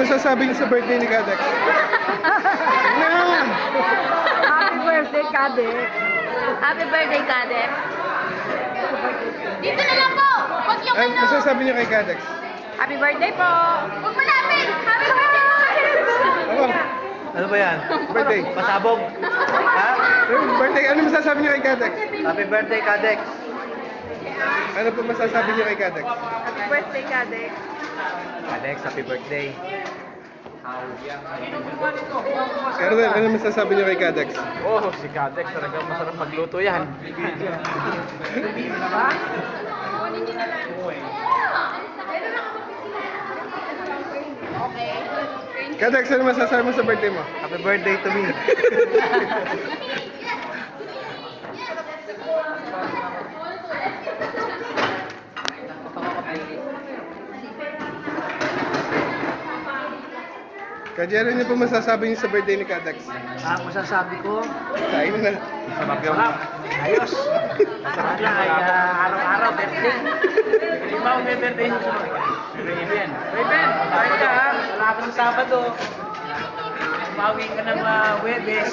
masasabi niyo sa birthday ni Kadex? Happy birthday, Kadex. Happy birthday, Kadex. Dito na lang po. Huwag yung Ano masasabi niyo kay Kadex? Happy birthday po. Huwag malapit. Happy birthday po. Ako, Ano ba yan? birthday. Pasabog? Ha? Birthday, ano masasabi niyo kay Kadex? Happy birthday, Kadex. Ano po masasabi niyo kay Kadex? Happy birthday, Kadex. Kadex, happy birthday. Erwin, ano masasabi niyo kay Kadex? Oh, si Kadex talagang masarap magluto yan. Okay. Kadex, ano masasabi mo sa birthday mo? Happy birthday to me. Kajero, ano po masasabi niyo sa birthday ni Kadex? Ang masasabi ko, Kain na. sarap. Ayos. Masarap lang ay araw-araw birthday. Iba ang may birthday sa sunod. Raven. Raven, kain ka ha. Wala ka ng Sabado. Bawi ka ng Webes.